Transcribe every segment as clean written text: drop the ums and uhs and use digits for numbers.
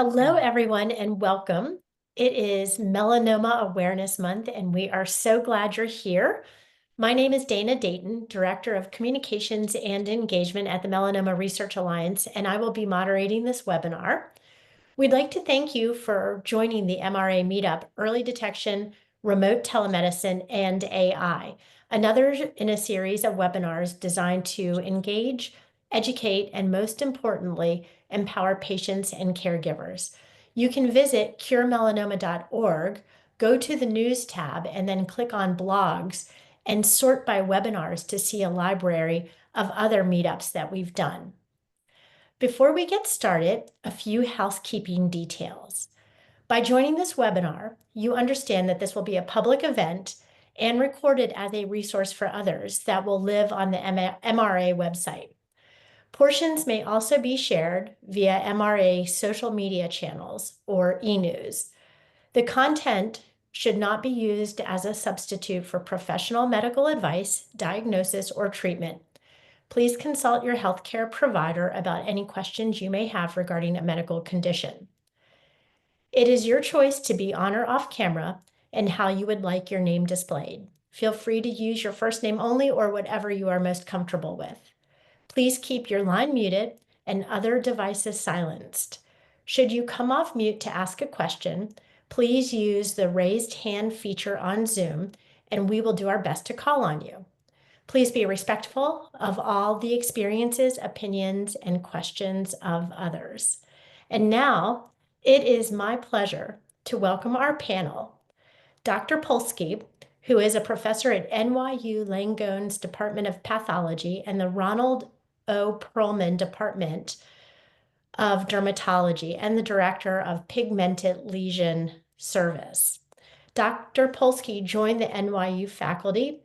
Hello, everyone, and welcome. It is Melanoma Awareness Month, and we are so glad you're here. My name is Deighton, Director of Communications and Engagement at the Melanoma Research Alliance, and I will be moderating this webinar. We'd like to thank you for joining the MRA Meet-Up Early Detection, Remote Telemedicine, and AI, another in a series of webinars designed to engage, educate, and most importantly, empower patients and caregivers. You can visit curemelanoma.org, go to the News tab, and then click on Blogs and sort by webinars to see a library of other meetups that we've done. Before we get started, a few housekeeping details. By joining this webinar, you understand that this will be a public event and recorded as a resource for others that will live on the MRA website. Portions may also be shared via MRA social media channels or e-news. The content should not be used as a substitute for professional medical advice, diagnosis, or treatment. Please consult your healthcare provider about any questions you may have regarding a medical condition. It is your choice to be on or off camera and how you would like your name displayed. Feel free to use your first name only or whatever you are most comfortable with. Please keep your line muted and other devices silenced. Should you come off mute to ask a question, please use the raised hand feature on Zoom, and we will do our best to call on you. Please be respectful of all the experiences, opinions, and questions of others. And now, it is my pleasure to welcome our panel, Dr. Polsky, who is a professor at NYU Langone's Department of Pathology and the Ronald O. Perlman Department of Dermatology and the Director of Pigmented Lesion Service. Dr. Polsky joined the NYU faculty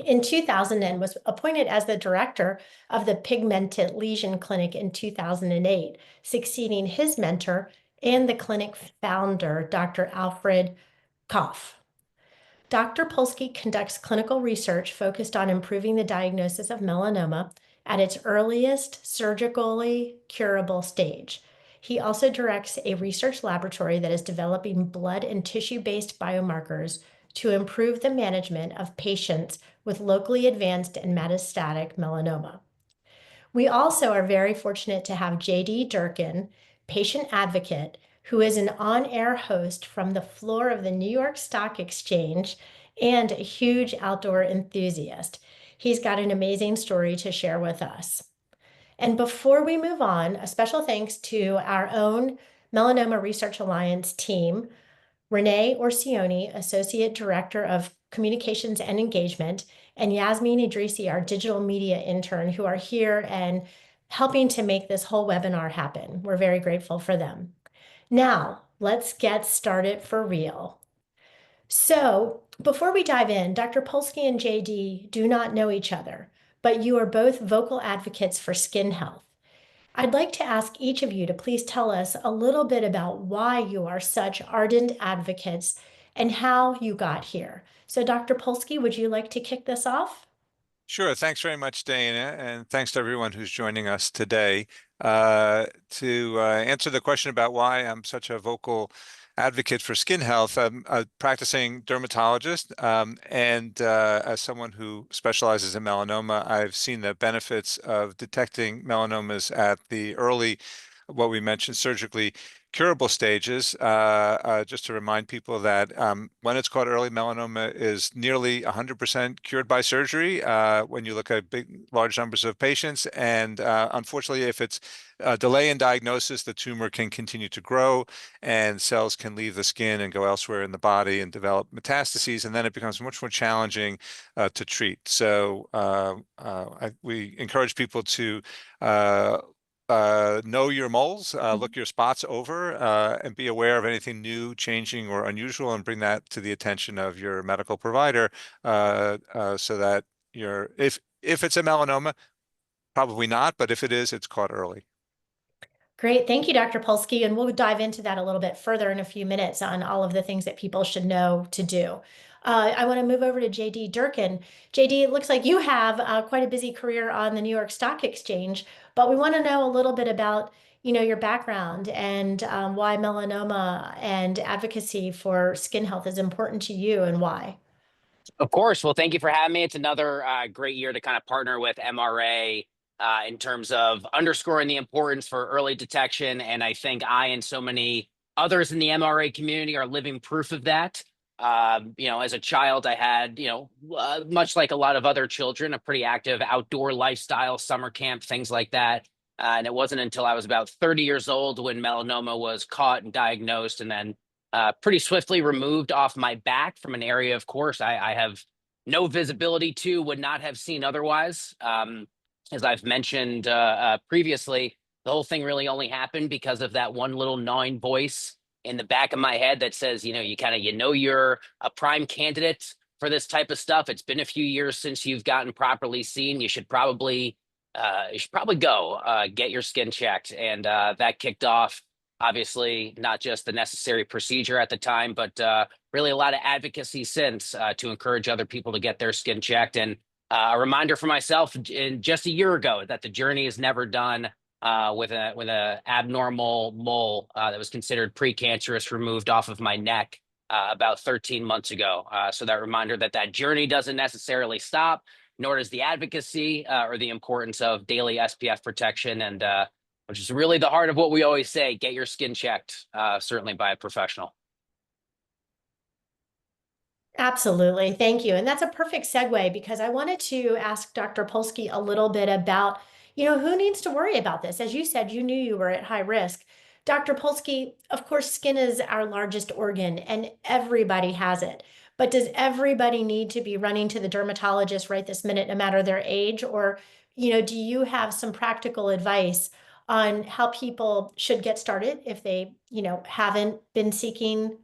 in 2000 and was appointed as the director of the Pigmented Lesion Clinic in 2008, succeeding his mentor and the clinic founder, Dr. Alfred Koff. Dr. Polsky conducts clinical research focused on improving the diagnosis of melanoma at its earliest surgically curable stage. He also directs a research laboratory that is developing blood and tissue-based biomarkers to improve the management of patients with locally advanced and metastatic melanoma. We also are very fortunate to have J.D. Durkin, patient advocate, who is an on-air host from the floor of the New York Stock Exchange and a huge outdoor enthusiast. He's got an amazing story to share with us. And before we move on, a special thanks to our own Melanoma Research Alliance team, Renee Orsioni, Associate Director of Communications and Engagement, and Yasmin Idrisi, our digital media intern, who are here and helping to make this whole webinar happen. We're very grateful for them. Now, let's get started for real. So, before we dive in, Dr. Polsky and JD do not know each other, but you are both vocal advocates for skin health. I'd like to ask each of you to please tell us a little bit about why you are such ardent advocates and how you got here. So, Dr. Polsky, would you like to kick this off? Sure. Thanks very much, Dana, and thanks to everyone who's joining us today. To answer the question about why I'm such a vocal advocate for skin health, I'm a practicing dermatologist, and as someone who specializes in melanoma, I've seen the benefits of detecting melanomas at the early, what we mentioned, surgically curable stages. Just to remind people that when it's caught early, melanoma is nearly 100% cured by surgery when you look at large numbers of patients. And unfortunately, if it's a delay in diagnosis, the tumor can continue to grow and cells can leave the skin and go elsewhere in the body and develop metastases. And then it becomes much more challenging to treat. So we encourage people to know your moles, look your spots over, and be aware of anything new, changing, or unusual, and bring that to the attention of your medical provider, so that if it's a melanoma, probably not, but if it is, it's caught early. Great. Thank you, Dr. Polsky. And we'll dive into that a little bit further in a few minutes on all of the things that people should know to do. I want to move over to J.D. Durkin. J.D., it looks like you have quite a busy career on the New York Stock Exchange, but we want to know a little bit about your background and why melanoma and advocacy for skin health is important to you and why. Of course. Well, thank you for having me. It's another great year to kind of partner with MRA in terms of underscoring the importance for early detection. And I think I and so many others in the MRA community are living proof of that. As a child, I had, much like a lot of other children, a pretty active outdoor lifestyle, summer camp, things like that. And it wasn't until I was about 30 years old when melanoma was caught and diagnosed, and then pretty swiftly removed off my back from an area, of course, I have no visibility to, would not have seen otherwise. As I've mentioned previously, the whole thing really only happened because of that one little gnawing voice in the back of my head that says, you're a prime candidate for this type of stuff. It's been a few years since you've gotten properly seen. You should probably go get your skin checked. And that kicked off, obviously, not just the necessary procedure at the time, but really a lot of advocacy since to encourage other people to get their skin checked. And a reminder for myself in just a year ago that the journey is never done with a abnormal mole that was considered precancerous removed off of my neck about 13 months ago. So that reminder that journey doesn't necessarily stop, nor does the advocacy or the importance of daily SPF protection, and which is really the heart of what we always say: get your skin checked, certainly by a professional. Absolutely. Thank you. And that's a perfect segue because I wanted to ask Dr. Polsky a little bit about, who needs to worry about this? As you said, you knew you were at high risk. Dr. Polsky, of course, skin is our largest organ and everybody has it. But does everybody need to be running to the dermatologist right this minute, no matter their age? Or, do you have some practical advice on how people should get started if they, haven't been seeking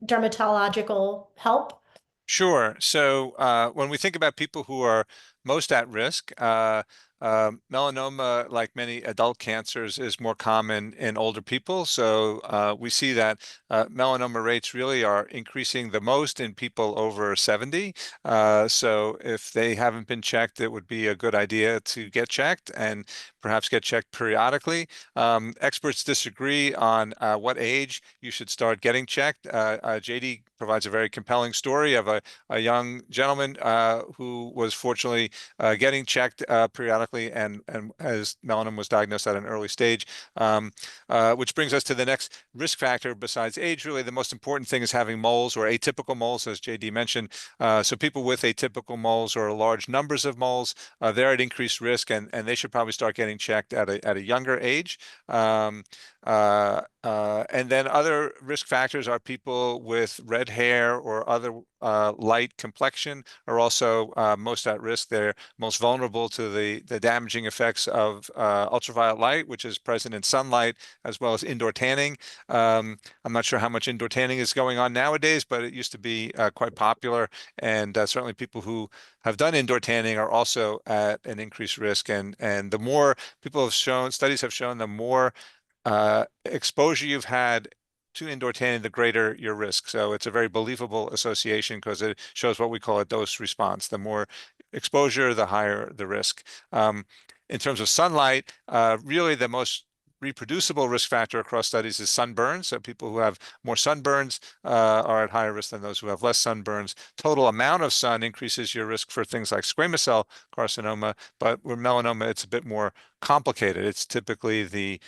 dermatological help? Sure. So when we think about people who are most at risk, melanoma, like many adult cancers, is more common in older people. So we see that melanoma rates really are increasing the most in people over 70. So if they haven't been checked, it would be a good idea to get checked and perhaps get checked periodically. Experts disagree on what age you should start getting checked. JD provides a very compelling story of a young gentleman who was fortunately getting checked periodically, and as melanoma was diagnosed at an early stage, which brings us to the next risk factor besides age. Really, the most important thing is having moles or atypical moles, as JD mentioned. So people with atypical moles or large numbers of moles, they're at increased risk, and they should probably start getting checked at a younger age. And then other risk factors are people with red hair or other light complexion are also most at risk. They're most vulnerable to the damaging effects of ultraviolet light, which is present in sunlight, as well as indoor tanning. I'm not sure how much indoor tanning is going on nowadays, but it used to be quite popular. And certainly people who have done indoor tanning are also at an increased risk. And the more people have shown, studies have shown, the more exposure you've had to indoor tanning, the greater your risk. So it's a very believable association because it shows what we call a dose response. The more exposure, the higher the risk. In terms of sunlight, really the most reproducible risk factor across studies is sunburns. So people who have more sunburns are at higher risk than those who have less sunburns. Total amount of sun increases your risk for things like squamous cell carcinoma, but with melanoma, it's a bit more complicated. It's typically the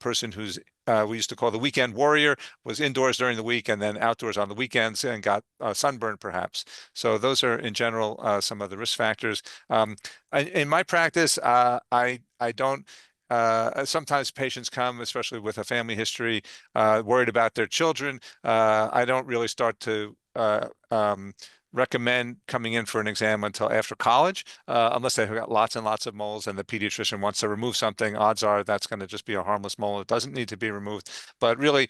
person who's we used to call the weekend warrior, was indoors during the week and then outdoors on the weekends and got sunburned perhaps. So those are in general some of the risk factors. In my practice, I don't sometimes patients come, especially with a family history, worried about their children. I don't really start to recommend coming in for an exam until after college, unless they've got lots and lots of moles and the pediatrician wants to remove something. Odds are that's going to just be a harmless mole. It doesn't need to be removed. But really,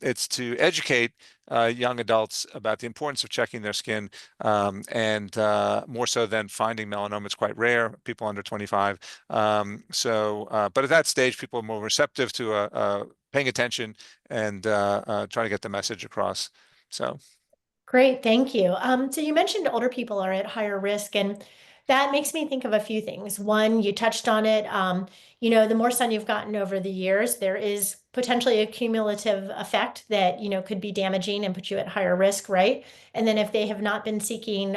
it's to educate young adults about the importance of checking their skin, and more so than finding melanoma. It's quite rare, people under 25. But at that stage, people are more receptive to paying attention and trying to get the message across. So. Great, thank you. So you mentioned older people are at higher risk, and That makes me think of a few things. One, you touched on it. The more sun you've gotten over the years, there is potentially a cumulative effect that, could be damaging and put you at higher risk, right? And then if they have not been seeking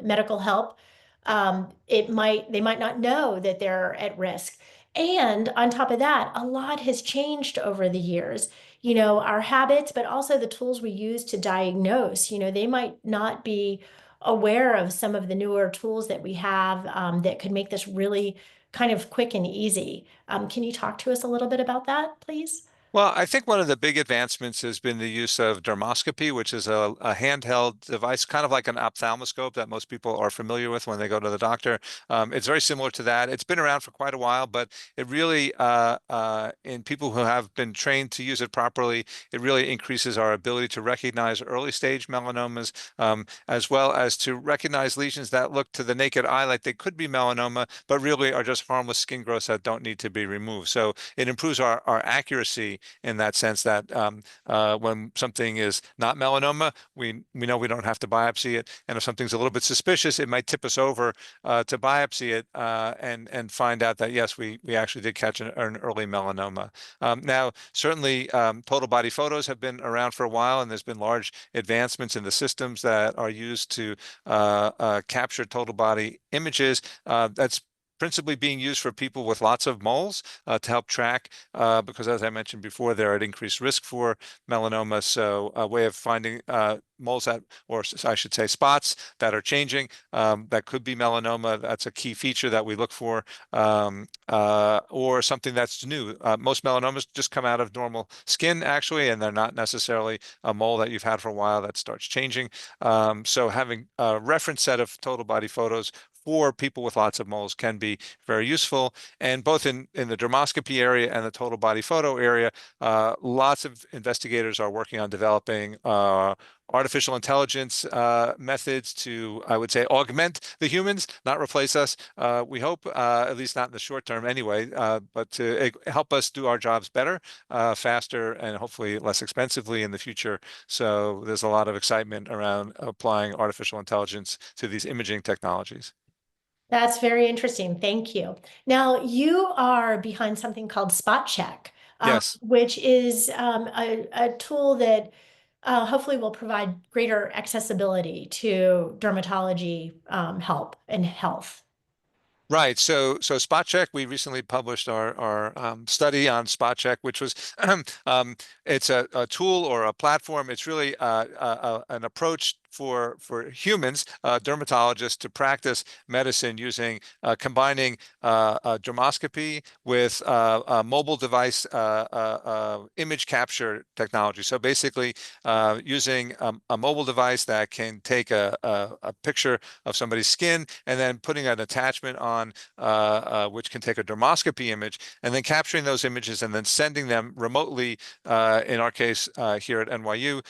medical help, they might not know that they're at risk. And on top of that, a lot has changed over the years. Our habits, but also the tools we use to diagnose, they might not be aware of some of the newer tools that we have that could make this really kind of quick and easy. Can you talk to us a little bit about that, please? Well, I think one of the big advancements has been the use of dermoscopy, which is a handheld device, kind of like an ophthalmoscope that most people are familiar with when they go to the doctor. It's very similar to that. It's been around for quite a while, but it really, in people who have been trained to use it properly, it really increases our ability to recognize early stage melanomas, as well as to recognize lesions that look to the naked eye like they could be melanoma, but really are just harmless skin growths that don't need to be removed. So it improves our accuracy in that sense that when something is not melanoma, we know we don't have to biopsy it. And if something's a little bit suspicious, it might tip us over to biopsy it and find out that, yes, we actually did catch an early melanoma. Now, certainly total body photos have been around for a while, and there's been large advancements in the systems that are used to capture total body images. That's principally being used for people with lots of moles to help track, because as I mentioned before, they're at increased risk for melanoma. So a way of finding moles that, or I should say spots that are changing, that could be melanoma. That's a key feature that we look for, or something that's new. Most melanomas just come out of normal skin actually, and they're not necessarily a mole that you've had for a while that starts changing. So having a reference set of total body photos for people with lots of moles can be very useful. And both in the dermoscopy area and the total body photo area, lots of investigators are working on developing artificial intelligence methods to, I would say, augment the humans, not replace us. We hope, at least not in the short term anyway, but to help us do our jobs better, faster, and hopefully less expensively in the future. So there's a lot of excitement around applying artificial intelligence to these imaging technologies. That's very interesting. Thank you. Now, you are behind something called Spot Check, Yes. which is a tool that hopefully will provide greater accessibility to dermatology help and health. Right. So spot check, we recently published our study on spot check, which was it's a tool or a platform. It's really an approach for humans, dermatologists, to practice medicine using combining dermoscopy with a mobile device image capture technology. So basically, using a mobile device that can take a picture of somebody's skin and then putting an attachment on which can take a dermoscopy image, and then capturing those images and then sending them remotely, in our case here at NYU,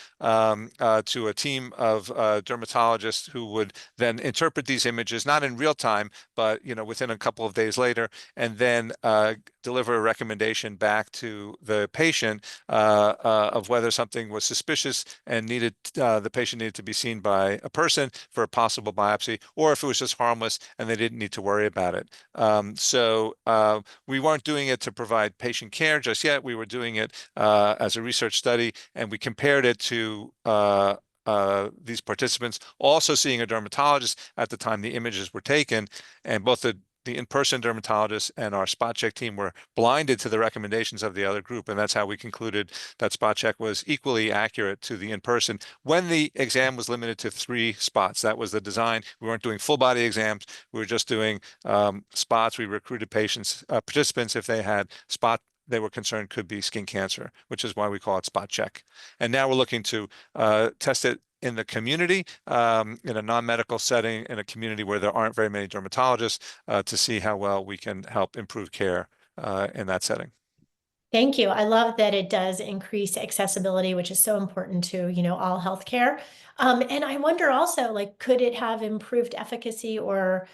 to a team of dermatologists who would then interpret these images, not in real time, but within a couple of days later, and then deliver a recommendation back to the patient of whether something was suspicious and needed the patient needed to be seen by a person for a possible biopsy, or if it was just harmless and they didn't need to worry about it. So we weren't doing it to provide patient care just yet. We were doing it as a research study, and we compared it to these participants also seeing a dermatologist at the time the images were taken, and both the in-person dermatologist and our spot check team were blinded to the recommendations of the other group, and that's how we concluded that spot check was equally accurate to the in-person when the exam was limited to 3 spots. That was the design. We weren't doing full body exams. We were just doing spots. We recruited participants if they had spot they were concerned could be skin cancer, which is why we call it spot check. And now we're looking to test it in the community, in a non-medical setting, in a community where there aren't very many dermatologists, to see how well we can help improve care in that setting. Thank you. I love that it does increase accessibility, which is so important to, all healthcare. And I wonder also, like, could it have improved efficacy or,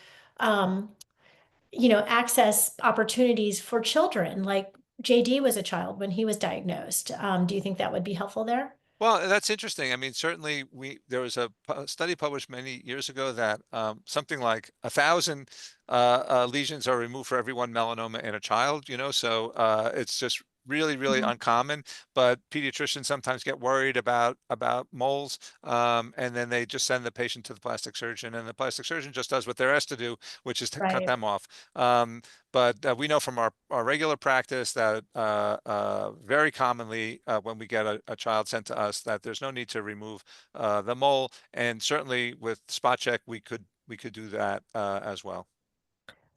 access opportunities for children? Like JD was a child when he was diagnosed. Do you think that would be helpful there? Well, that's interesting. I mean, certainly there was a study published many years ago that something like 1,000 lesions are removed for every one melanoma in a child. So it's just really, really Mhm. uncommon. But pediatricians sometimes get worried about moles, and then they just send the patient to the plastic surgeon, and the plastic surgeon just does what they're asked to do, which is to cut Right. them off. Um, but we know from our regular practice that very commonly when we get a child sent to us that there's no need to remove the mole, and certainly with spot check we could do that as well.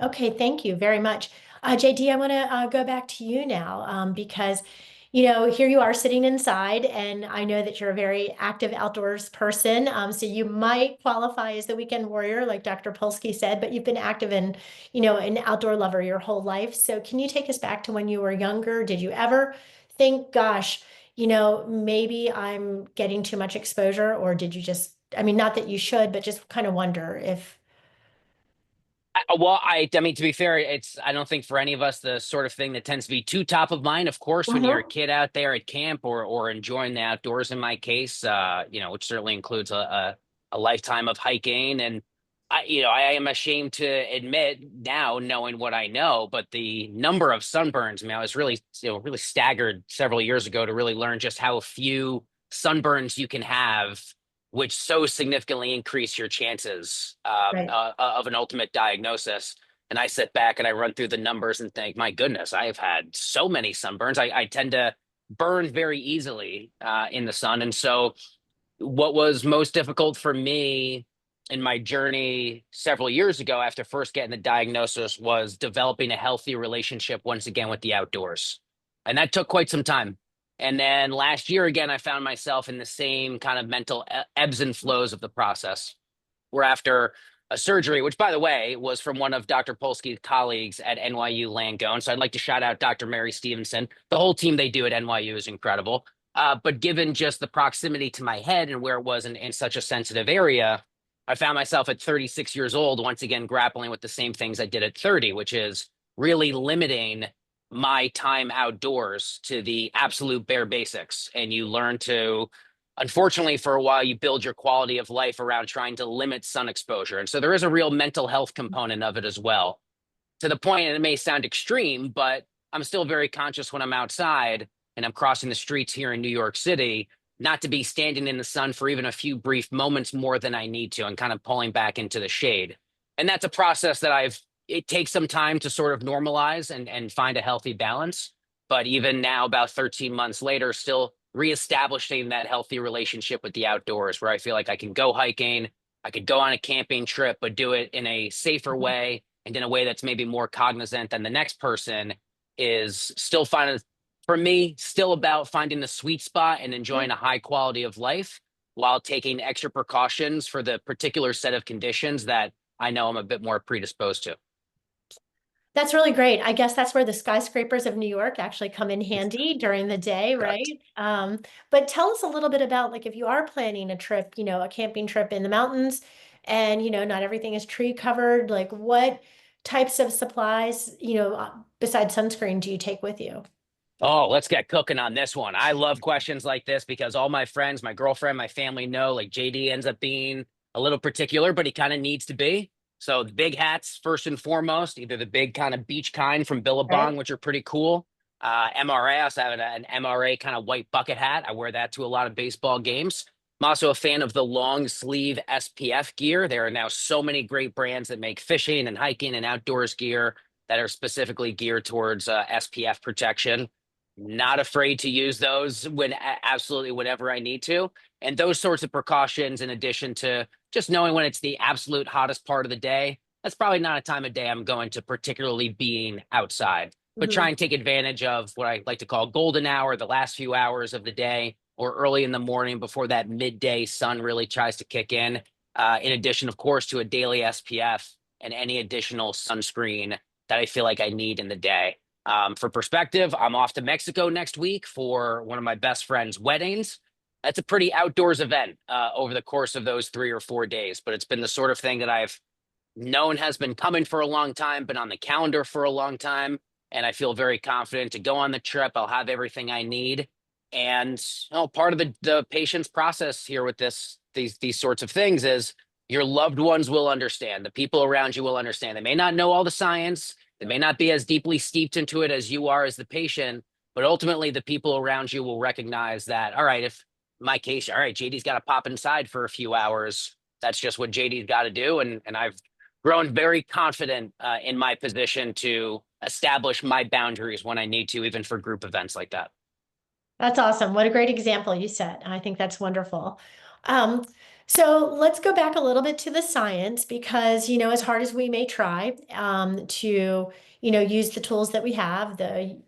Okay, thank you very much. JD, I want to go back to you now because, here you are sitting inside, and I know that you're a very active outdoors person. So you might qualify as the weekend warrior, like Dr. Polsky said, but you've been active and, an outdoor lover your whole life. So can you take us back to when you were younger? Did you ever think, gosh, maybe I'm getting too much exposure, or did you just, I mean, not that you should, but just kind of wonder if. Well, I mean, to be fair, I don't think for any of us the sort of thing that tends to be too top of mind. Of course, when you're a Mhm. kid out there at camp or enjoying the outdoors, in my case, which certainly includes a lifetime of hiking. And I am ashamed to admit now, knowing what I know, but the number of sunburns, I mean, I was really, really staggered several years ago to really learn just how few sunburns you can have, which so significantly increase your chances Right. of an ultimate diagnosis. And I sit back and I run through the numbers and think, my goodness, I have had so many sunburns. I tend to burn very easily in the sun. And so, what was most difficult for me in my journey several years ago after first getting the diagnosis was developing a healthy relationship once again with the outdoors. And that took quite some time. And then last year, again, I found myself in the same kind of mental ebbs and flows of the process, where after a surgery, which by the way was from one of Dr. Polsky's colleagues at NYU Langone. So I'd like to shout out Dr. Mary Stevenson. The whole team they do at NYU is incredible. But given just the proximity to my head and where it was in such a sensitive area, I found myself at 36 years old, once again, grappling with the same things I did at 30, which is really limiting my time outdoors to the absolute bare basics. And you learn to, unfortunately, for a while, you build your quality of life around trying to limit sun exposure. And so there is a real mental health component of it as well, to the point, and it may sound extreme, but I'm still very conscious when I'm outside and I'm crossing the streets here in New York City, not to be standing in the sun for even a few brief moments more than I need to, and kind of pulling back into the shade. And that's a process that it takes some time to sort of normalize and find a healthy balance. But even now, about 13 months later, still reestablishing that healthy relationship with the outdoors, where I feel like I can go hiking, I could go on a camping trip, but do it in a safer way and in a way that's maybe more cognizant than the next person, is still finding, for me, still about finding the sweet spot and Mhm. enjoying a high quality of life while taking extra precautions for the particular set of conditions that I know I'm a bit more predisposed to. That's really great. I guess that's where the skyscrapers of New York actually come in handy during the day, Correct. right? But tell us a little bit about, like, if you are planning a trip, a camping trip in the mountains, and not everything is tree covered, like what types of supplies, besides sunscreen, do you take with you? Oh, let's get cooking on this one. I love questions like this because all my friends, my girlfriend, my family know like JD ends up being a little particular, but he kind of needs to be. So the big hats, first and foremost, either the big kind of beach kind from Right? Billabong, which are pretty cool. MRA, I also have an MRA kind of white bucket hat. I wear that to a lot of baseball games. I'm also a fan of the long sleeve SPF gear. There are now so many great brands that make fishing and hiking and outdoors gear that are specifically geared towards SPF protection. Not afraid to use those when absolutely whenever I need to. And those sorts of precautions, in addition to just knowing when it's the absolute hottest part of the day, that's probably not a time of day I'm going to particularly being outside, but try Mhm. and take advantage of what I like to call golden hour, the last few hours of the day, or early in the morning before that midday sun really tries to kick in addition, of course, to a daily SPF and any additional sunscreen that I feel like I need in the day. For perspective, I'm off to Mexico next week for one of my best friend's weddings. That's a pretty outdoors event over the course of those 3 or 4 days, but it's been the sort of thing that I've known has been coming for a long time, been on the calendar for a long time. And I feel very confident to go on the trip. I'll have everything I need. And part of the patient's process here with these sorts of things is your loved ones will understand. The people around you will understand. They may not know all the science. They may not be as deeply steeped into it as you are as the patient, but ultimately the people around you will recognize that, all right, if my case, all right, JD's got to pop inside for a few hours. That's just what JD's got to do. And I've grown very confident in my position to establish my boundaries when I need to, even for group events like that. That's awesome. What a great example you set. I think that's wonderful. Um, so let's go back a little bit to the science because, as hard as we may try to, use the tools that we have, the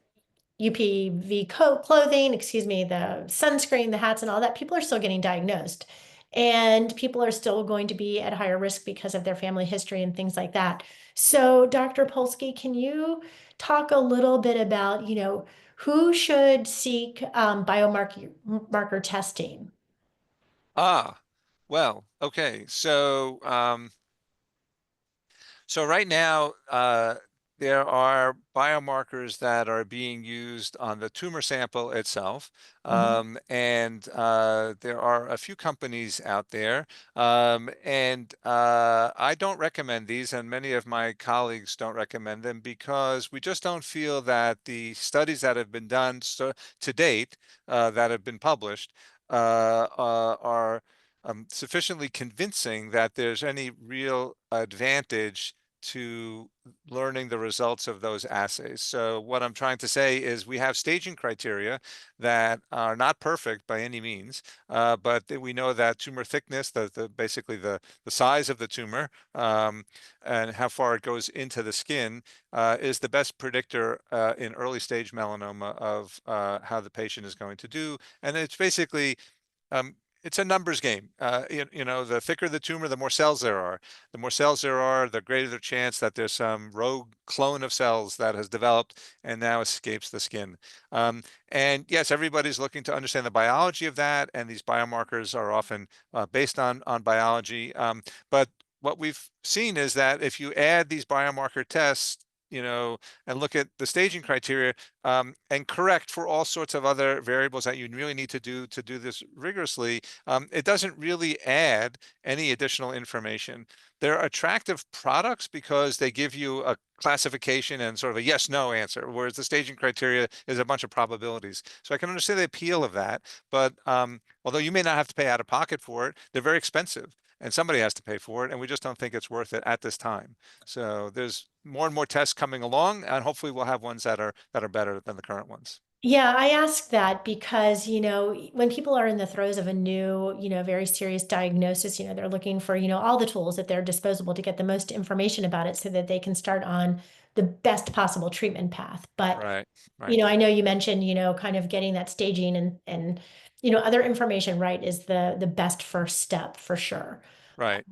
UPV coat, clothing, excuse me, the sunscreen, the hats, and all that, people are still getting diagnosed. And people are still going to be at higher risk because of their family history and things like that. So, Dr. Polsky, can you talk a little bit about, who should seek biomarker marker testing? Ah, well, okay. So right now, there are biomarkers that are being used on the tumor sample itself. Mhm. And there are a few companies out there. And I don't recommend these, and many of my colleagues don't recommend them because we just don't feel that the studies that have been done to date, that have been published, are sufficiently convincing that there's any real advantage to learning the results of those assays. So what I'm trying to say is we have staging criteria that are not perfect by any means, but we know that tumor thickness, basically the size of the tumor, and how far it goes into the skin, is the best predictor in early stage melanoma of how the patient is going to do. And it's basically um, it's a numbers game. The thicker the tumor, the more cells there are. The more cells there are, the greater the chance that there's some rogue clone of cells that has developed and now escapes the skin. And yes, everybody's looking to understand the biology of that, and these biomarkers are often based on biology. But what we've seen is that if you add these biomarker tests, and look at the staging criteria, and correct for all sorts of other variables that you really need to do this rigorously, it doesn't really add any additional information. They're attractive products because they give you a classification and sort of a yes no answer, whereas the staging criteria is a bunch of probabilities. So I can understand the appeal of that, but although you may not have to pay out of pocket for it, they're very expensive and somebody has to pay for it, and we just don't think it's worth it at this time. So there's more and more tests coming along, and hopefully we'll have ones that are better than the current ones. Yeah, I ask that because, when people are in the throes of a new, very serious diagnosis, they're looking for, all the tools at their disposal to get the most information about it so that they can start on the best possible treatment path. But, Right, right, I know you mentioned, kind of getting that staging and other information right is the best first step for sure. right.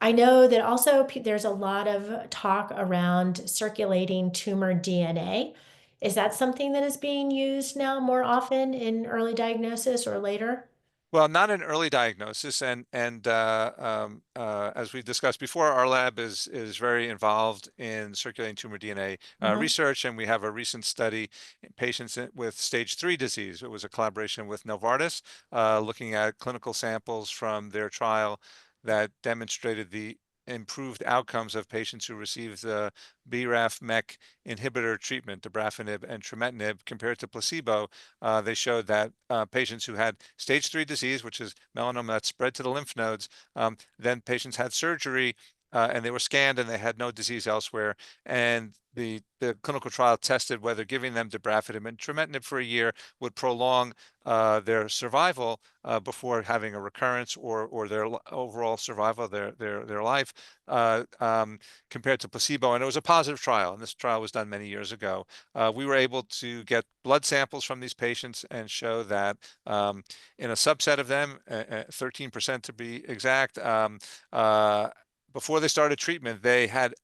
I know that also there's a lot of talk around circulating tumor DNA. Is that something that is being used now more often in early diagnosis or later? Well, not an early diagnosis, and as we discussed before, our lab is very involved in circulating tumor DNA Mhm. research, and we have a recent study in patients with stage 3 disease. It was a collaboration with Novartis, looking at clinical samples from their trial that demonstrated the improved outcomes of patients who received the BRAF MEK inhibitor treatment, dabrafenib and trametinib, compared to placebo. They showed that patients who had stage 3 disease, which is melanoma that spread to the lymph nodes, then patients had surgery, and they were scanned and they had no disease elsewhere. And the clinical trial tested whether giving them dabrafenib and trametinib for a year would prolong their survival before having a recurrence, or their overall survival of their life, compared to placebo. And it was a positive trial, and this trial was done many years ago. We were able to get blood samples from these patients and show that in a subset of them, 13% to be exact, before they started treatment, they had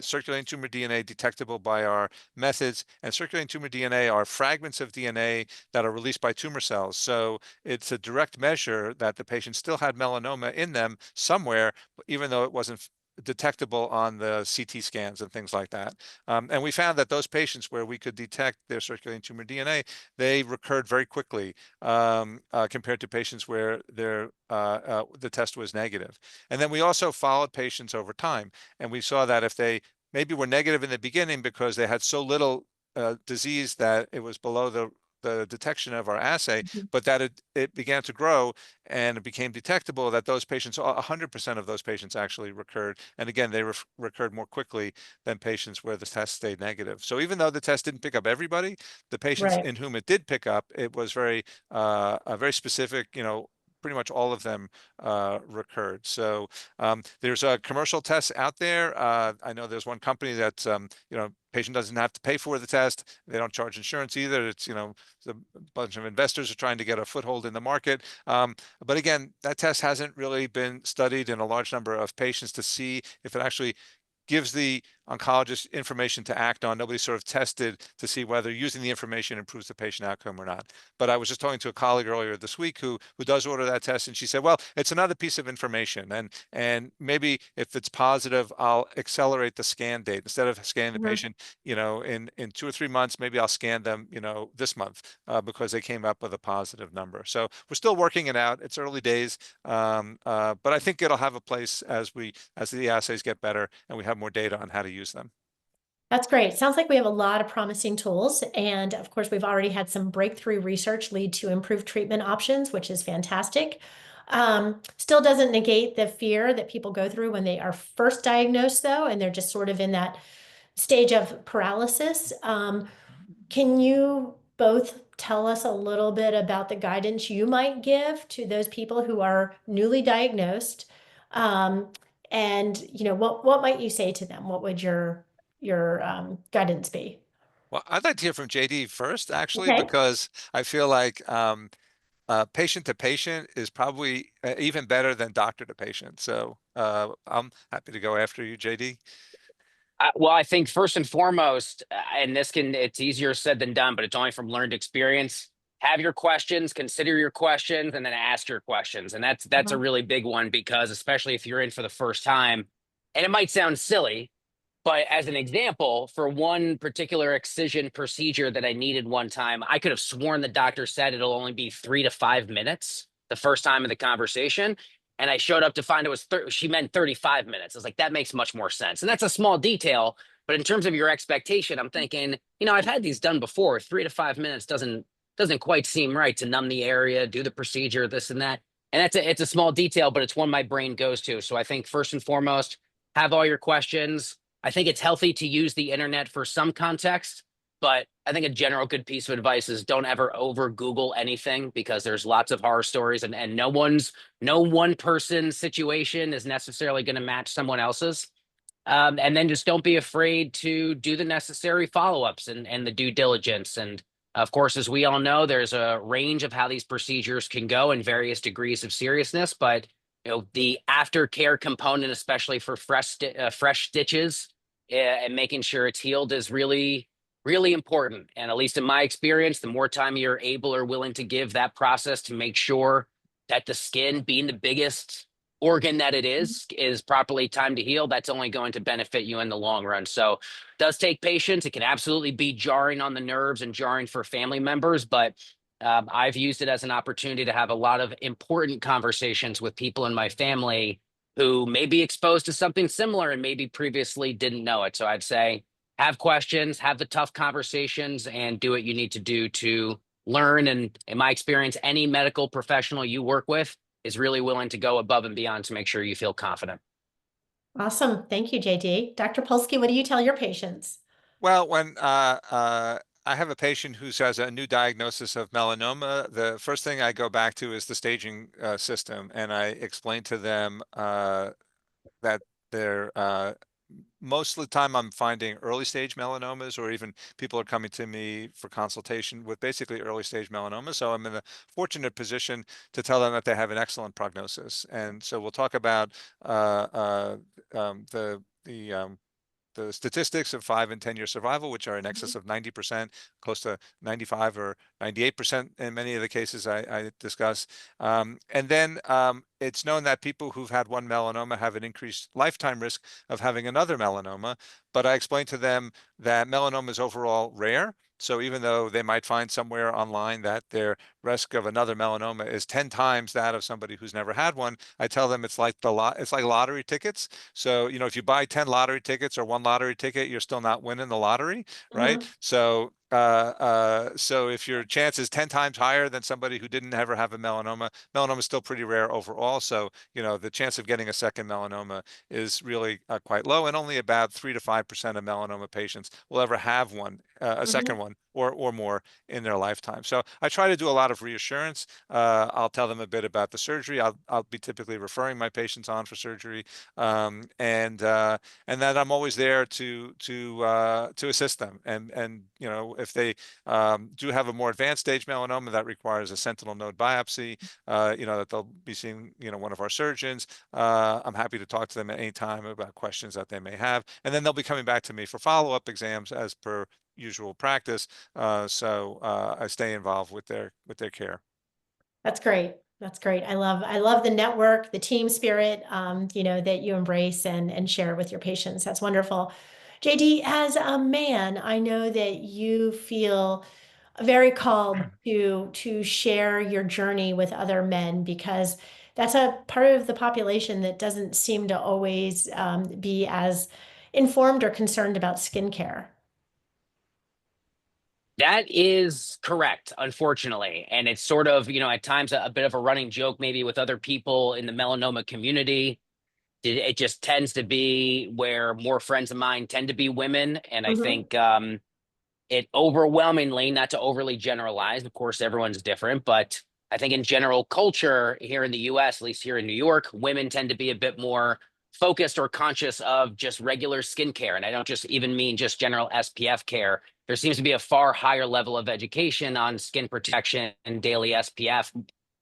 circulating tumor DNA detectable by our methods, and circulating tumor DNA are fragments of DNA that are released by tumor cells. So it's a direct measure that the patient still had melanoma in them somewhere, even though it wasn't detectable on the CT scans and things like that. And we found that those patients where we could detect their circulating tumor DNA, they recurred very quickly compared to patients where the test was negative. And then we also followed patients over time, and we saw that if they maybe were negative in the beginning because they had so little disease that it was below the detection of our assay, but that it began to grow and it became detectable, that those patients, 100% of those patients actually recurred. And again, they recurred more quickly than patients where the test stayed negative. So even though the test didn't pick up everybody, the patients Right. in whom it did pick up, it was very specific, pretty much all of them recurred. So there's a commercial tests out there. I know there's one company that's, patient doesn't have to pay for the test. They don't charge insurance either. It's, a bunch of investors are trying to get a foothold in the market. But again, that test hasn't really been studied in a large number of patients to see if it actually gives the oncologist information to act on. Nobody sort of tested to see whether using the information improves the patient outcome or not. But I was just talking to a colleague earlier this week who does order that test, and she said, well, it's another piece of information, and maybe if it's positive, I'll accelerate the scan date. Instead of scanning the patient, in 2 or 3 months, maybe I'll scan them, this month because they came up with a positive number. So we're still working it out. It's early days, but I think it'll have a place as the assays get better and we have more data on how to use them. That's great. Sounds like we have a lot of promising tools. And of course, we've already had some breakthrough research lead to improved treatment options, which is fantastic. Still doesn't negate the fear that people go through when they are first diagnosed, though, and they're just sort of in that stage of paralysis. Can you both tell us a little bit about the guidance you might give to those people who are newly diagnosed? And what might you say to them? What would your guidance be? Well, I'd like to hear from JD first, actually, Okay. because I feel like patient to patient is probably even better than doctor to patient. So I'm happy to go after you, JD. Well, I think first and foremost, and it's easier said than done, but it's only from learned experience. Have your questions, consider your questions, and then ask your questions. And that's a Uh-huh. really big one, because especially if you're in for the first time, and it might sound silly, but as an example, for one particular excision procedure that I needed one time, I could have sworn the doctor said it'll only be 3 to 5 minutes the first time of the conversation. And I showed up to find it was she meant 35 minutes. I was like, that makes much more sense. And that's a small detail. But in terms of your expectation, I'm thinking, I've had these done before. 3 to 5 minutes doesn't quite seem right to numb the area, do the procedure, this and that. And it's a small detail, but it's one my brain goes to. So I think first and foremost, have all your questions. I think it's healthy to use the internet for some context, but I think a general good piece of advice is don't ever over Google anything, because there's lots of horror stories, and no one person's situation is necessarily going to match someone else's. And then just don't be afraid to do the necessary follow-ups and the due diligence. And of course, as we all know, there's a range of how these procedures can go in various degrees of seriousness, but the aftercare component, especially for fresh stitches, and making sure it's healed, is really, really important. And at least in my experience, the more time you're able or willing to give that process to make sure that the skin, being the biggest organ that it is properly timed to heal, that's only going to benefit you in the long run. So it does take patience. It can absolutely be jarring on the nerves and jarring for family members, but I've used it as an opportunity to have a lot of important conversations with people in my family who may be exposed to something similar and maybe previously didn't know it. So I'd say have questions, have the tough conversations, and do what you need to do to learn. And in my experience, any medical professional you work with is really willing to go above and beyond to make sure you feel confident. Awesome. Thank you, JD. Dr. Polsky, what do you tell your patients? Well, when I have a patient who has a new diagnosis of melanoma, the first thing I go back to is the staging system, and I explain to them that they're most of the time I'm finding early stage melanomas, or even people are coming to me for consultation with basically early stage melanoma. So I'm in a fortunate position to tell them that they have an excellent prognosis. And so we'll talk about the the statistics of 5 and 10-year survival, which are in excess of 90%, close to 95 or 98% in many of the cases I discuss. And then it's known that people who've had one melanoma have an increased lifetime risk of having another melanoma. But I explained to them that melanoma is overall rare. So even though they might find somewhere online that their risk of another melanoma is 10 times that of somebody who's never had one, I tell them it's like it's like lottery tickets. So, if you buy 10 lottery tickets or one lottery ticket, you're still not winning the lottery, right? So if your chance is 10 times higher than somebody who didn't ever have a melanoma, melanoma is still pretty rare overall. So, the chance of getting a second melanoma is really quite low, and only about 3 to 5% of melanoma patients will ever have one, a second one or more in their lifetime. So I try to do a lot of reassurance. I'll tell them a bit about the surgery. I'll be typically referring my patients on for surgery, and that I'm always there to assist them. And if they do have a more advanced stage melanoma that requires a sentinel node biopsy, that they'll be seeing one of our surgeons. I'm happy to talk to them at any time about questions that they may have, and then they'll be coming back to me for follow-up exams as per usual practice. So I stay involved with their care. That's great. That's great. I love the network, the team spirit, that you embrace and share with your patients. That's wonderful. JD, as a man, I know that you feel very called to share your journey with other men, because that's a part of the population that doesn't seem to always be as informed or concerned about skincare. That is correct, unfortunately. And it's sort of, at times a bit of a running joke, maybe with other people in the melanoma community. It just tends to be where more friends of mine tend to be women. And I think it overwhelmingly, not to overly generalize, of course, everyone's different, but I think in general culture here in the US, at least here in New York, women tend to be a bit more focused or conscious of just regular skincare. And I don't just even mean just general SPF care. There seems to be a far higher level of education on skin protection and daily SPF,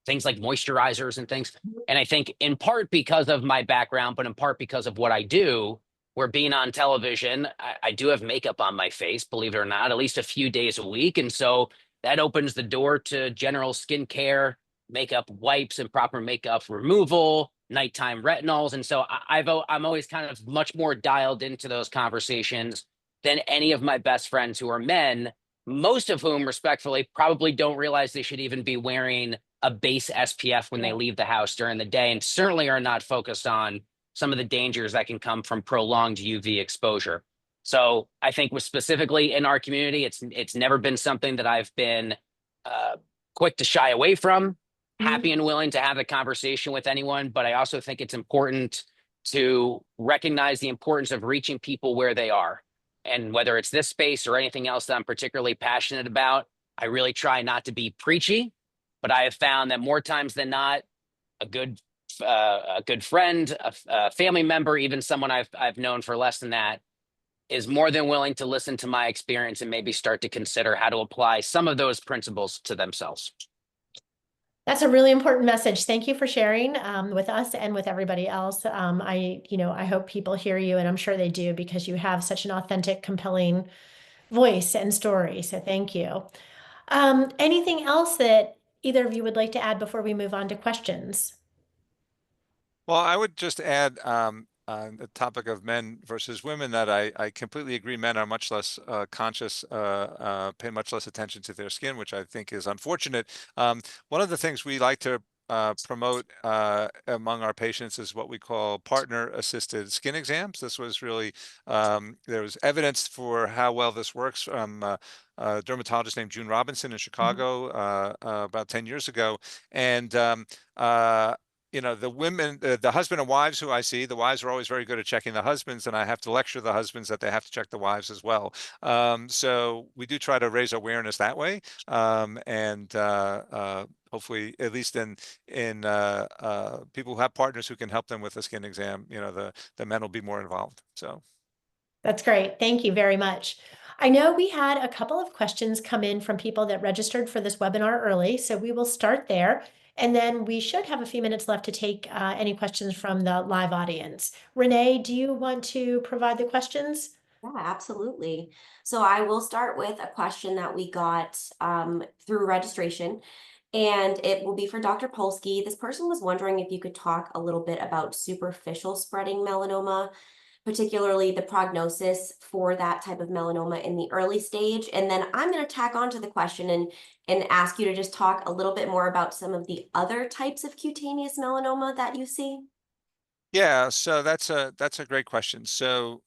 things like moisturizers and things. And I think in part because of my background, but in part because of what I do, where being on television, I do have makeup on my face, believe it or not, at least a few days a week. And so that opens the door to general skincare, makeup wipes and proper makeup removal, nighttime retinols. And so I'm always kind of much more dialed into those conversations than any of my best friends who are men, most of whom respectfully probably don't realize they should even be wearing a base SPF when they leave the house during the day, and certainly are not focused on some of the dangers that can come from prolonged UV exposure. So I think with specifically in our community, it's never been something that I've been quick to shy away from, happy and willing to have a conversation with anyone. But I also think it's important to recognize the importance of reaching people where they are. And whether it's this space or anything else that I'm particularly passionate about, I really try not to be preachy, but I have found that more times than not, a good friend, a family member, even someone I've known for less than that, is more than willing to listen to my experience and maybe start to consider how to apply some of those principles to themselves. That's a really important message. Thank you for sharing with us and with everybody else. I hope people hear you, and I'm sure they do, because you have such an authentic, compelling voice and story. So thank you. Anything else that either of you would like to add before we move on to questions? Well, I would just add on the topic of men versus women that I completely agree. Men are much less conscious, pay much less attention to their skin, which I think is unfortunate. One of the things we like to promote among our patients is what we call partner-assisted skin exams. This was really, there was evidence for how well this works from a dermatologist named June Robinson in Chicago about 10 years ago. And the women, the husband and wives who I see, the wives are always very good at checking the husbands, and I have to lecture the husbands that they have to check the wives as well. So we do try to raise awareness that way, and hopefully, at least in people who have partners who can help them with a skin exam, the men will be more involved. So that's great. Thank you very much. I know we had a couple of questions come in from people that registered for this webinar early, so we will start there. And then we should have a few minutes left to take any questions from the live audience. Renee, do you want to provide the questions? Yeah, absolutely. So I will start with a question that we got through registration, and it will be for Dr. Polsky. This person was wondering if you could talk a little bit about superficial spreading melanoma, particularly the prognosis for that type of melanoma in the early stage. And then I'm going to tack on to the question and ask you to just talk a little bit more about some of the other types of cutaneous melanoma that you see. Yeah, so that's a great question. So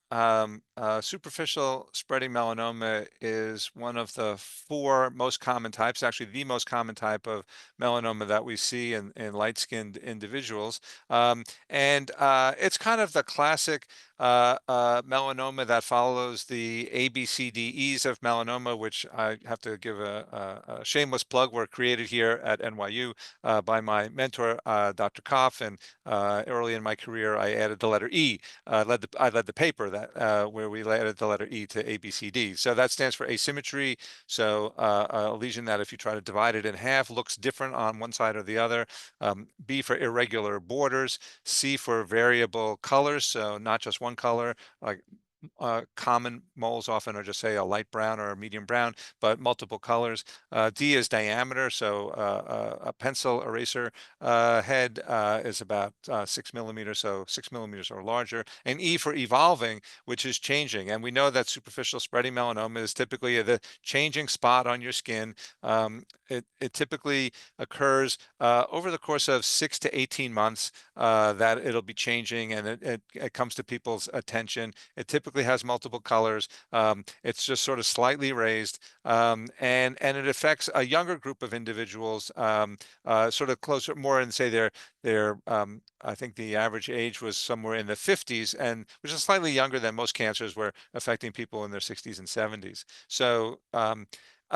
superficial spreading melanoma is one of the four most common types, actually the most common type of melanoma that we see in light-skinned individuals. And it's kind of the classic melanoma that follows the ABCDEs of melanoma, which I have to give a shameless plug. Were created here at NYU by my mentor, Dr. Koff, and early in my career, I added the letter E. I led the paper that where we added the letter E to ABCD. So that stands for asymmetry. So a lesion that, if you try to divide it in half, looks different on one side or the other. B for irregular borders. C for variable colors. So not just one color, like common moles often are just, say, a light brown or a medium brown, but multiple colors. D is diameter, so a pencil eraser head is about 6 millimeters, so 6 millimeters or larger. And E for evolving, which is changing. And we know that superficial spreading melanoma is typically the changing spot on your skin. It typically occurs over the course of 6 to 18 months that it'll be changing, and it comes to people's attention. It typically has multiple colors. It's just sort of slightly raised, and it affects a younger group of individuals, sort of closer, more in, say, their I think the average age was somewhere in the 50s, and which is slightly younger than most cancers were affecting people in their 60s and 70s. So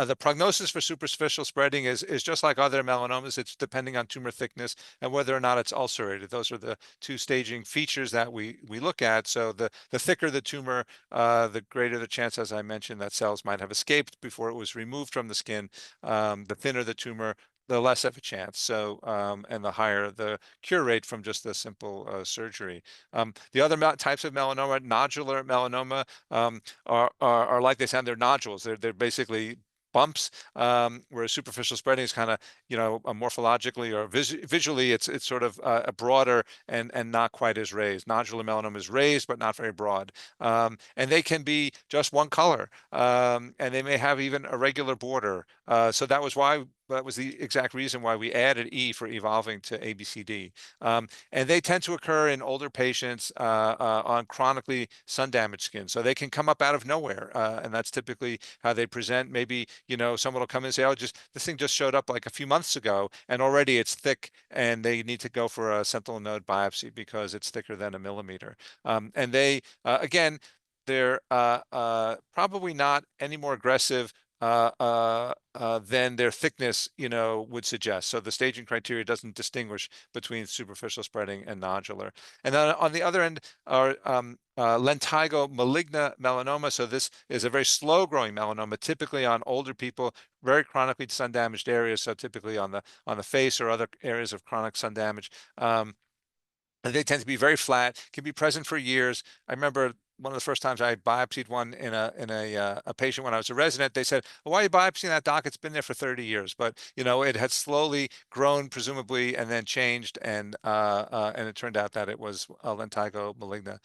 the prognosis for superficial spreading is just like other melanomas. It's depending on tumor thickness and whether or not it's ulcerated. Those are the two staging features that we look at. So the thicker the tumor, the greater the chance, as I mentioned, that cells might have escaped before it was removed from the skin. The thinner the tumor, the less of a chance. So, and the higher the cure rate from just a simple surgery. The other types of melanoma, nodular melanoma, are like they sound. They're nodules. They're basically bumps, where superficial spreading is kind of, morphologically or visually, it's sort of broader and not quite as raised. Nodular melanoma is raised, but not very broad. And they can be just one color, and they may have even a regular border. So that was the exact reason why we added E for evolving to ABCD. And they tend to occur in older patients on chronically sun-damaged skin. So they can come up out of nowhere, and that's typically how they present. Maybe, someone will come in and say, "Oh, this thing just showed up like a few months ago, and already it's thick, and they need to go for a sentinel node biopsy because it's thicker than a millimeter." And they, again, they're probably not any more aggressive than their thickness, would suggest. So the staging criteria doesn't distinguish between superficial spreading and nodular. And then on the other end are lentigo maligna melanoma. So this is a very slow-growing melanoma, typically on older people, very chronically sun-damaged areas. So typically on the face or other areas of chronic sun damage. And they tend to be very flat, can be present for years. I remember one of the first times I biopsied one in a patient when I was a resident. They said, "Well, why are you biopsying that, doc? It's been there for 30 years." But it had slowly grown, presumably, and then changed, and it turned out that it was a lentigo maligna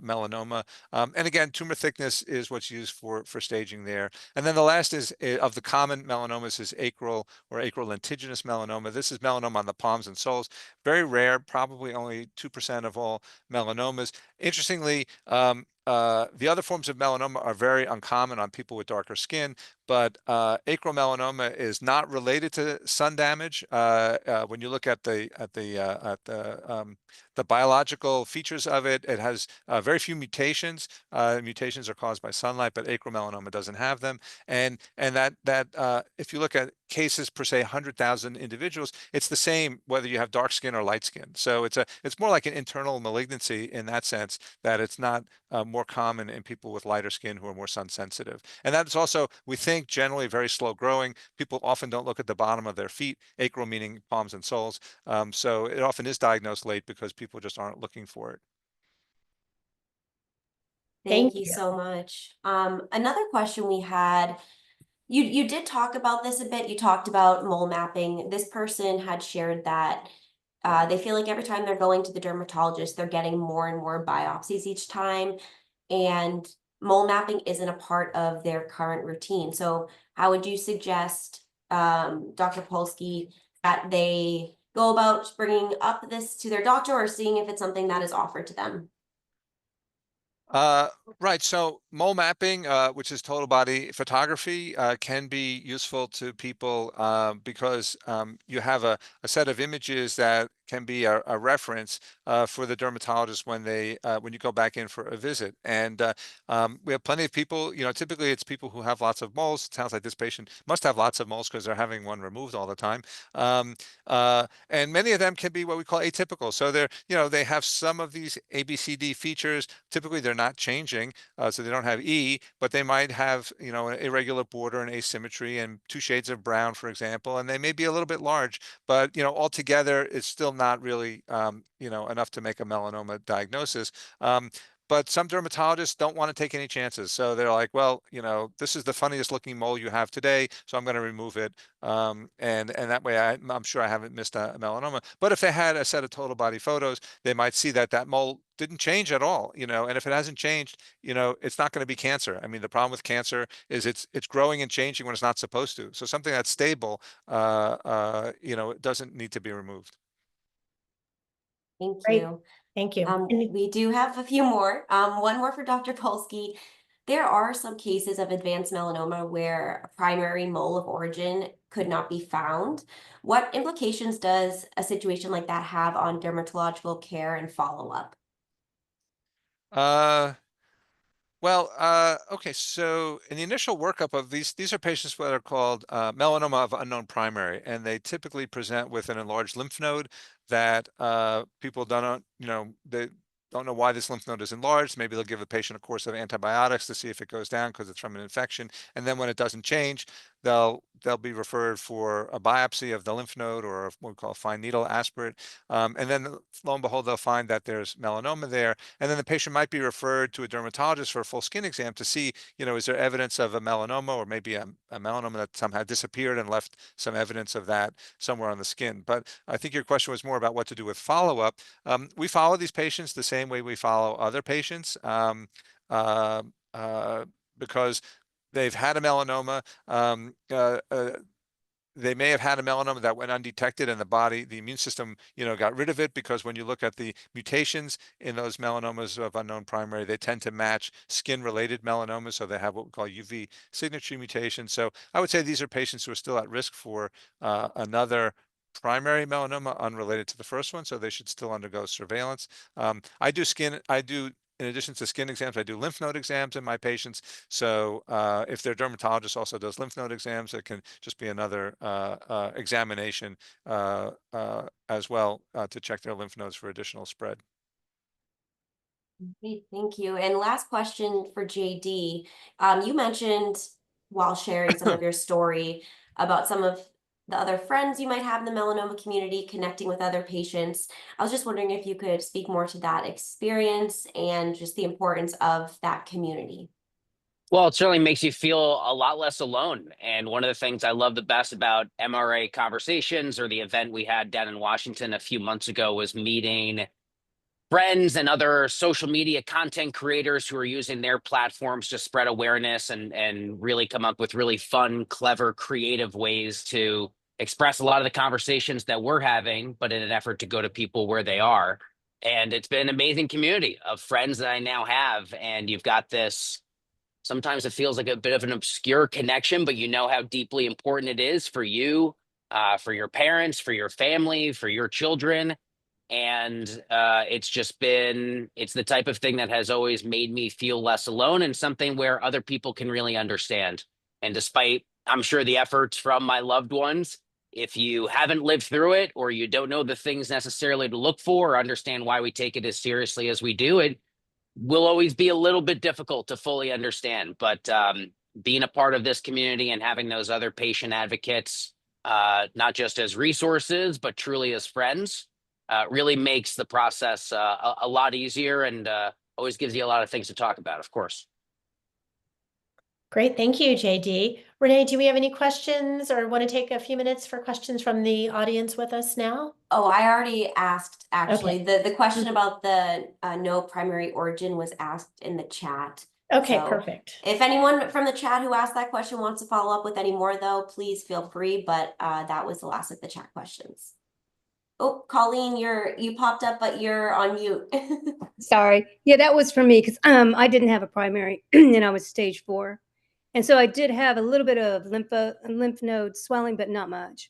melanoma. And again, tumor thickness is what's used for staging there. And then the last is of the common melanomas is acral or acral lentiginous melanoma. This is melanoma on the palms and soles. Very rare, probably only 2% of all melanomas. Interestingly, the other forms of melanoma are very uncommon on people with darker skin, but acral melanoma is not related to sun damage. When you look at the biological features of it, it has very few mutations. Mutations are caused by sunlight, but acral melanoma doesn't have them. And that if you look at cases per se, 100,000 individuals, it's the same whether you have dark skin or light skin. So it's more like an internal malignancy in that sense, that it's not more common in people with lighter skin who are more sun sensitive. And that's also, we think, generally very slow growing. People often don't look at the bottom of their feet, acral meaning palms and soles. So it often is diagnosed late because people just aren't looking for it. Thank Thank you you. so much. Another question we had, you did talk about this a bit. You talked about mole mapping. This person had shared that they feel like every time they're going to the dermatologist, they're getting more and more biopsies each time, and mole mapping isn't a part of their current routine. So how would you suggest, Dr. Polsky, that they go about bringing up this to their doctor or seeing if it's something that is offered to them? Uh, right. So mole mapping, which is total body photography, can be useful to people because you have a set of images that can be a reference for the dermatologist when when you go back in for a visit. And we have plenty of people. Typically it's people who have lots of moles. It sounds like this patient must have lots of moles because they're having one removed all the time. And many of them can be what we call atypical. So they have some of these ABCD features. Typically, they're not changing, so they don't have E, but they might have, an irregular border and asymmetry and 2 shades of brown, for example, and they may be a little bit large, but altogether, it's still not really, enough to make a melanoma diagnosis. But some dermatologists don't want to take any chances. So they're like, well, this is the funniest looking mole you have today, so I'm going to remove it. And that way I'm sure I haven't missed a melanoma. But if they had a set of total body photos, they might see that mole didn't change at all, and if it hasn't changed, it's not going to be cancer. I mean, the problem with cancer is it's growing and changing when it's not supposed to. So something that's stable, it doesn't need to be removed. Thank Great. you. Thank you. And We do have a few more. One more for Dr. Polsky. There are some cases of advanced melanoma where a primary mole of origin could not be found. What implications does a situation like that have on dermatological care and follow-up? Uh, Well, okay, so in the initial workup of these are patients that are called melanoma of unknown primary, and they typically present with an enlarged lymph node that people they don't know why this lymph node is enlarged. Maybe they'll give the patient a course of antibiotics to see if it goes down because it's from an infection, and then when it doesn't change, they'll be referred for a biopsy of the lymph node or what we call a fine needle aspirate, and then lo and behold, they'll find that there's melanoma there. And then the patient might be referred to a dermatologist for a full skin exam to see, is there evidence of a melanoma or maybe a melanoma that somehow disappeared and left some evidence of that somewhere on the skin. But I think your question was more about what to do with follow-up. We follow these patients the same way we follow other patients uh, because they've had a melanoma. They may have had a melanoma that went undetected and the immune system, got rid of it, because when you look at the mutations in those melanomas of unknown primary, they tend to match skin-related melanomas. So they have what we call UV signature mutations. So I would say these are patients who are still at risk for another primary melanoma unrelated to the first one. So they should still undergo surveillance. In addition to skin exams, I do lymph node exams in my patients. So if their dermatologist also does lymph node exams, it can just be another examination as well to check their lymph nodes for additional spread. Okay, thank you. And last question for JD. You mentioned while sharing some of your story about some of the other friends you might have in the melanoma community, connecting with other patients. I was just wondering if you could speak more to that experience and just the importance of that community. Well, it certainly makes you feel a lot less alone. And one of the things I love the best about MRA conversations, or the event we had down in Washington a few months ago, was meeting friends and other social media content creators who are using their platforms to spread awareness and really come up with really fun, clever, creative ways to express a lot of the conversations that we're having, but in an effort to go to people where they are. And it's been an amazing community of friends that I now have. And you've got this, sometimes it feels like a bit of an obscure connection, but you know how deeply important it is for you, for your parents, for your family, for your children. And it's the type of thing that has always made me feel less alone, and something where other people can really understand. And despite, I'm sure, the efforts from my loved ones, if you haven't lived through it, or you don't know the things necessarily to look for or understand why we take it as seriously as we do, it will always be a little bit difficult to fully understand. But being a part of this community and having those other patient advocates, not just as resources, but truly as friends, really makes the process a lot easier. And always gives you a lot of things to talk about, of course. Great. Thank you, JD. Renee, do we have any questions or want to take a few minutes for questions from the audience with us now? Oh, I already asked, actually. Okay. The question about the no primary origin was asked in the chat. Okay, So perfect. if anyone from the chat who asked that question wants to follow up with any more, though, please feel free. But that was the last of the chat questions. Oh, Colleen, you popped up, but you're on mute. Sorry. Yeah, that was for me because I didn't have a primary and I was stage 4. And so I did have a little bit of lymph node swelling, but not much.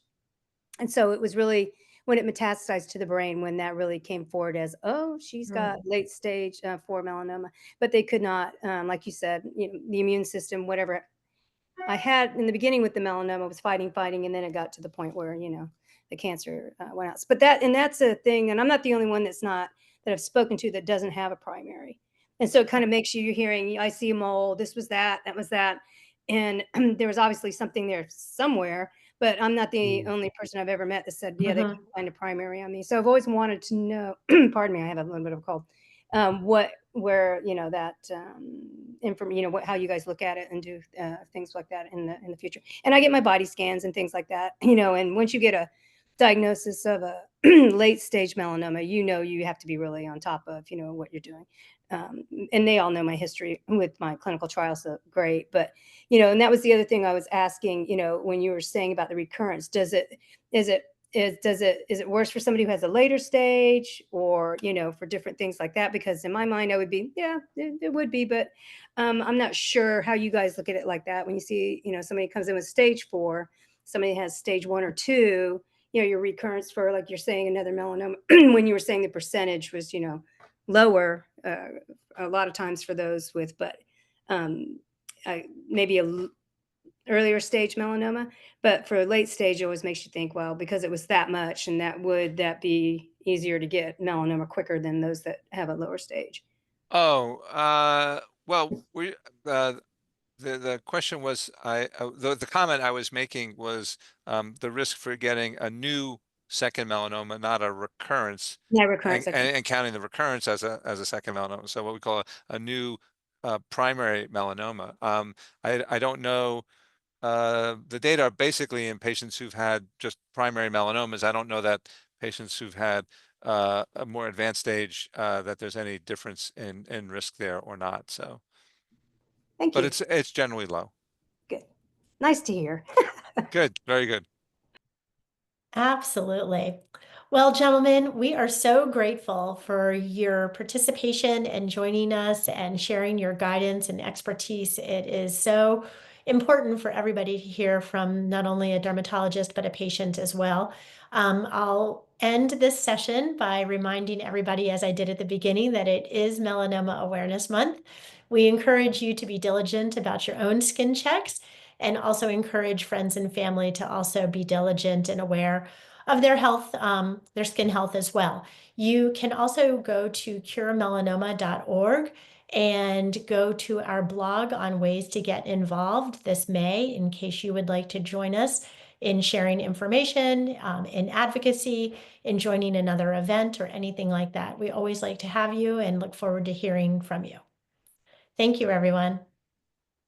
And so it was really when it metastasized to the brain when that really came forward as, oh, she's got late stage 4 melanoma. But they could not, like you said, the immune system, whatever I had in the beginning with the melanoma was fighting, and then it got to the point where, the cancer went out. But that's a thing, and I'm not the only one that I've spoken to that doesn't have a primary. And so it kind of makes you're hearing, I see a mole, this was that was that. And there was obviously something there somewhere, but I'm not the only person I've ever met that said, yeah, they could find a primary on me. So I've always wanted to know, pardon me, I have a little bit of a cold, where that how you guys look at it and do things like that in the future. And I get my body scans and things like that, and once you get a diagnosis of a late stage melanoma, you have to be really on top of what you're doing. And they all know my history with my clinical trials, so great. But and that was the other thing I was asking, when you were saying about the recurrence, is it worse for somebody who has a later stage, or for different things like that? Because in my mind I would be, yeah, it would be, but I'm not sure how you guys look at it like that. When you see somebody comes in with stage 4, somebody has stage 1 or 2, your recurrence for, like you're saying, another melanoma, when you were saying the percentage was lower a lot of times for those with, but maybe a earlier stage melanoma. But for late stage, it always makes you think, well, because it was that much, and that be easier to get melanoma quicker than those that have a lower stage? Well, the question was, the comment I was making was the risk for getting a new second melanoma, not a recurrence, Yeah, recurrence. Okay. and counting the recurrence as a second melanoma. So what we call a new primary melanoma. I don't know. The data are basically in patients who've had just primary melanomas. I don't know that patients who've had a more advanced stage, that there's any difference in risk there or not. So, Thank but you. it's generally low. Good. Nice to hear. Good, very good. Absolutely. Well, gentlemen, we are so grateful for your participation and joining us and sharing your guidance and expertise. It is so important for everybody to hear from not only a dermatologist, but a patient as well. I'll end this session by reminding everybody, as I did at the beginning, that it is Melanoma Awareness Month. We encourage you to be diligent about your own skin checks, and also encourage friends and family to also be diligent and aware of their health, their skin health as well. You can also go to curemelanoma.org and go to our blog on ways to get involved this May, in case you would like to join us in sharing information, in advocacy, in joining another event or anything like that. We always like to have you and look forward to hearing from you. Thank you, everyone.